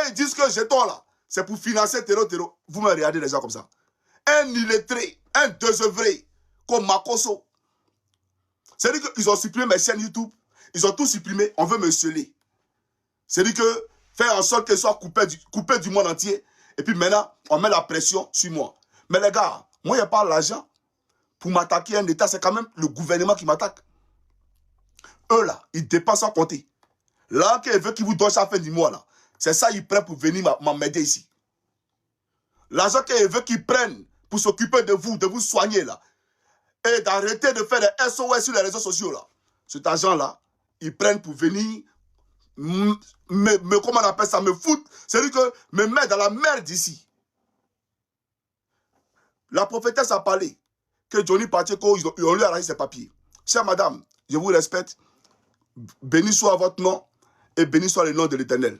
ils disent que jeton là, c'est pour financer terreau. Vous me regardez les gens comme ça. Un illettré, un désœuvré, comme Makoso. C'est-à-dire qu'ils ont supprimé mes chaînes YouTube. Ils ont tout supprimé. On veut me sceller. C'est-à-dire que faire en sorte qu'elle soit coupée du monde entier. Et puis maintenant, on met la pression sur moi. Mais les gars, moi, il n'y a pas l'argent pour m'attaquer un État. C'est quand même le gouvernement qui m'attaque. Eux, là, ils dépensent sans compter. Là, qu'ils veulent qu'ils vous donnent à la fin du mois, là. C'est ça qu'ils prennent pour venir m'aider ici. L'argent qu'ils veulent qu'ils prennent pour s'occuper de vous soigner, là. Et d'arrêter de faire des SOS sur les réseaux sociaux, là. Cet argent-là, ils prennent pour venir comment on appelle ça, me foutre. C'est-à-dire que me mettre dans la merde ici. La prophétesse a parlé que Johnny Pacheco, ils ont lui arraché ses papiers. Chère madame, je vous respecte. Béni soit votre nom et béni soit le nom de l'Éternel.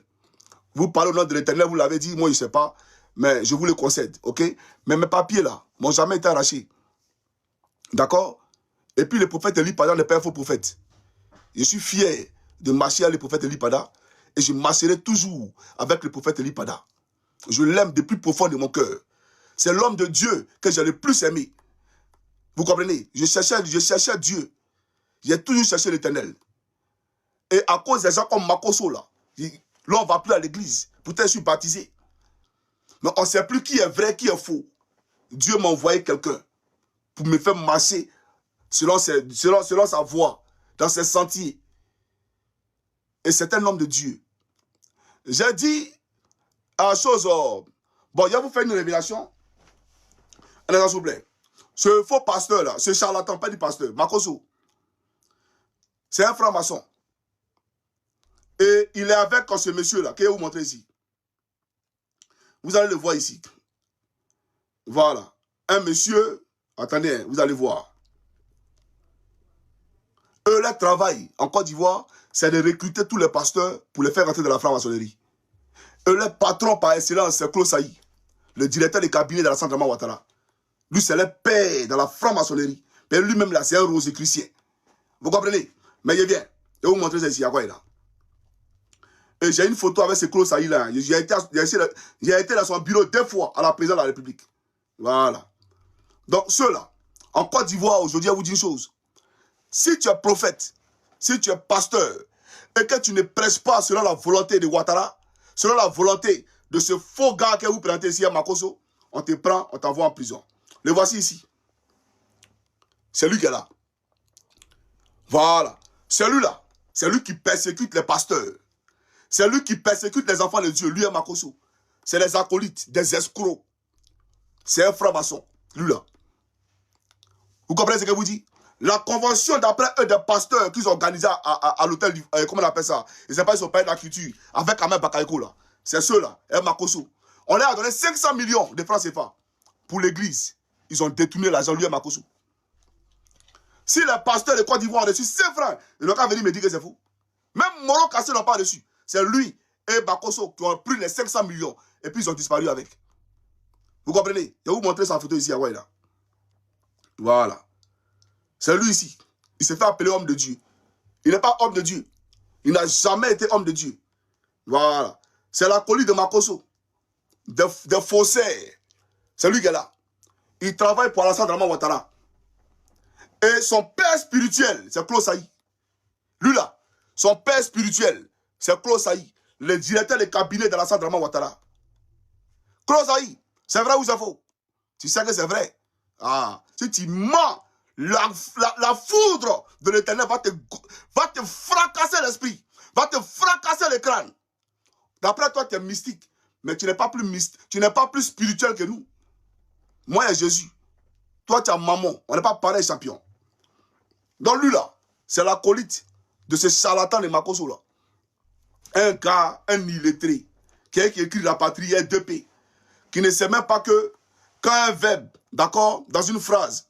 Vous parlez au nom de l'Éternel, vous l'avez dit, moi je ne sais pas, mais je vous le concède, ok? Mais mes papiers là n'ont jamais été arrachés. D'accord? Et puis le prophète Elipada n'est pas un faux prophète. Je suis fier de marcher avec le prophète Elipada et je marcherai toujours avec le prophète Elipada. Je l'aime du plus profond de mon cœur. C'est l'homme de Dieu que j'ai le plus aimé. Vous comprenez? Je cherchais Dieu. J'ai toujours cherché l'Éternel. Et à cause des gens comme Makoso là, on ne va plus à l'église. Pourtant, je suis baptisé. Mais on ne sait plus qui est vrai, qui est faux. Dieu m'a envoyé quelqu'un pour me faire marcher selon sa voie, dans ses sentiers. Et c'est un homme de Dieu. J'ai dit à la chose, bon, je vais vous faire une révélation. Un instant, s'il vous plaît. Ce faux pasteur là, ce charlatan, pas du pasteur, Makoso, c'est un franc-maçon. Et il est avec ce monsieur-là, que je vais vous montrer ici. Vous allez le voir ici. Voilà. Un monsieur, attendez, vous allez voir. Eux, leur travail en Côte d'Ivoire, c'est de recruter tous les pasteurs pour les faire rentrer dans la franc-maçonnerie. Eux, leur patron par excellence, c'est Claude Saï, le directeur des cabinets de la Centrale Ouattara. Lui, c'est le père dans la franc-maçonnerie. Mais lui-même, là, c'est un rosicrucien. Vous comprenez? Mais il vient. Je vais vous montrer ça ici. À quoi il est là? Et j'ai une photo avec ce Claude Saï là. J'ai été dans son bureau 2 fois à la présidence de la République. Voilà. Donc, ceux-là, en Côte d'Ivoire, aujourd'hui, je vous dis une chose. Si tu es prophète, si tu es pasteur, et que tu ne prêches pas selon la volonté de Ouattara, selon la volonté de ce faux gars que vous présentez ici à Makoso, on te prend, on t'envoie en prison. Le voici ici. C'est lui qui est là. Voilà. Celui-là, c'est lui qui persécute les pasteurs. C'est lui qui persécute les enfants de Dieu. Lui est Makoso. C'est les acolytes, des escrocs. C'est un franc-maçon. Lui-là. Vous comprenez ce que je vous dis? La convention d'après eux des pasteurs qu'ils ont organisé à l'hôtel, comment on appelle ça? Ils ne pas, ils ont payé de la culture. Avec Ahmed Bakayoko là. C'est ceux-là. Et Makoso. On leur a donné 500 millions de francs CFA pour l'église. Ils ont détourné l'argent, lui et Makoso. Si les pasteurs de Côte d'Ivoire ont reçu 5 francs, ils n'ont qu'à venir me dire que c'est faux. Même Moro Kassé n'ont pas reçu. C'est lui et Makoso qui ont pris les 500 millions et puis ils ont disparu avec. Vous comprenez? Je vais vous montrer sa photo ici à Ouaïla. Voilà. C'est lui ici. Il s'est fait appeler homme de Dieu. Il n'est pas homme de Dieu. Il n'a jamais été homme de Dieu. Voilà. C'est l'acolyte de Makoso. Des faussaires. C'est lui qui est là. Il travaille pour Alassane Ouattara. Et son père spirituel, c'est Claude Saï. Lui là, son père spirituel, c'est Claude Saï, le directeur des cabinets de Alassane Ouattara. Claude Saï, c'est vrai ou c'est faux? Tu sais que c'est vrai. Ah, si tu mens, la foudre de l'Éternel va te fracasser l'esprit, va te fracasser le crâne. D'après toi, tu es mystique, mais tu n'es pas plus mystique, tu n'es pas plus spirituel que nous. Moi et Jésus. Toi, tu as maman. On n'est pas pareil, champion. Donc lui là, c'est l'acolyte de ce charlatan de Makoso là. Un gars, un illettré, qui écrit la patrie R2P, qui ne sait même pas que quand un verbe, d'accord, dans une phrase,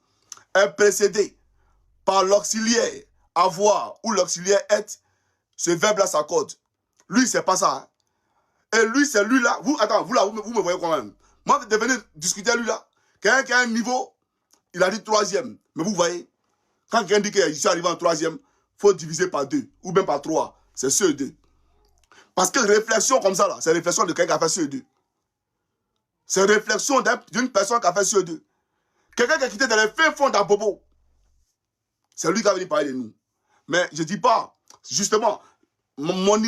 est précédé par l'auxiliaire avoir ou l'auxiliaire être, ce verbe-là s'accorde. Lui, c'est pas ça. Hein. Et lui, c'est lui là. Vous, attends, vous là, vous me voyez quand même. Moi, de venir discuter à lui là. Quelqu'un qui a un niveau, il a dit 3e. Mais vous voyez, quand quelqu'un dit qu'il est arrivé en 3e, il faut diviser par 2 ou même par 3. C'est ceux 2. Parce que réflexion comme ça, là, c'est réflexion de quelqu'un qui a fait CE2. C'est réflexion d'une personne qui a fait CE2. Quelqu'un qui a quitté dans les fins fonds d'Abobo. C'est lui qui a venu parler de nous. Mais je ne dis pas, justement, mon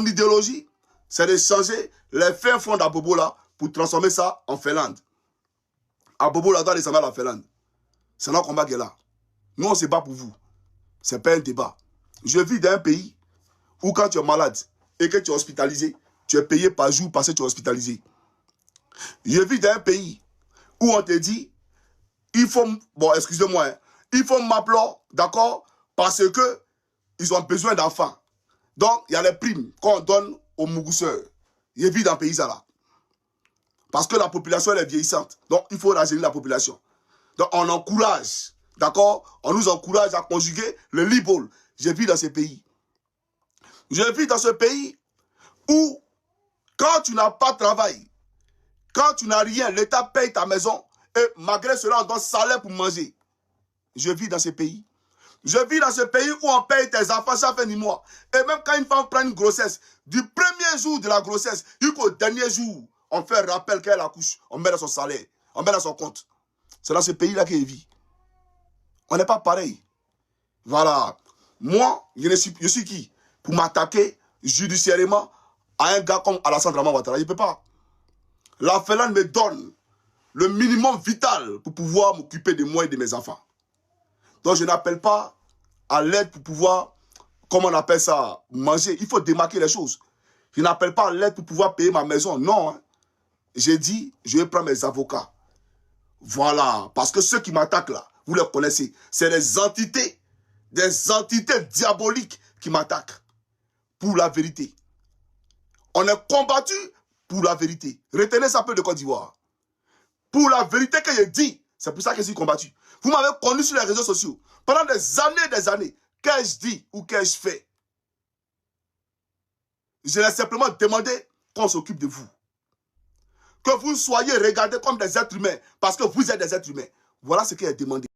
idéologie, c'est de changer les fins fonds d'Abobo là pour transformer ça en Finlande. Abobo là doit descendre à la Finlande. C'est notre combat qui est là. Nous, on ne se bat pour vous. Ce n'est pas un débat. Je vis dans un pays où quand tu es malade et que tu es hospitalisé, tu es payé par jour parce que tu es hospitalisé. Je vis dans un pays où on te dit, il faut, bon, excusez-moi, hein, il faut m'appeler, d'accord, parce que ils ont besoin d'enfants. Donc, il y a les primes qu'on donne aux mougousseurs. Je vis dans un pays là. Parce que la population elle est vieillissante. Donc, il faut rajeunir la population. Donc, on encourage, d'accord, on nous encourage à conjuguer le libol. Je vis dans ce pays. Je vis dans ce pays où, quand tu n'as pas de travail, quand tu n'as rien, l'État paye ta maison et malgré cela, on donne salaire pour manger. Je vis dans ce pays. Je vis dans ce pays où on paye tes enfants chaque fin du mois. Et même quand une femme prend une grossesse, du premier jour de la grossesse jusqu'au dernier jour, on fait un rappel qu'elle accouche. On met dans son salaire, on met dans son compte. C'est dans ce pays-là qu'elle vit. On n'est pas pareil. Voilà. Moi, je suis qui? Pour m'attaquer judiciairement à un gars comme Alassane Draman Ouattara. Je ne peux pas. La Finlande me donne le minimum vital pour pouvoir m'occuper de moi et de mes enfants. Donc je n'appelle pas à l'aide pour pouvoir, comment on appelle ça, manger. Il faut démarquer les choses. Je n'appelle pas à l'aide pour pouvoir payer ma maison. Non. Hein. J'ai dit, je vais prendre mes avocats. Voilà. Parce que ceux qui m'attaquent là, vous les connaissez. C'est des entités diaboliques qui m'attaquent. Pour la vérité. On est combattu pour la vérité. Retenez ça un peu de Côte d'Ivoire. Pour la vérité que je dis, c'est pour ça que je suis combattu. Vous m'avez connu sur les réseaux sociaux. Pendant des années, qu'ai-je dit ou qu'ai-je fait? Je l'ai simplement demandé qu'on s'occupe de vous. Que vous soyez regardés comme des êtres humains, parce que vous êtes des êtres humains. Voilà ce qu'il a demandé.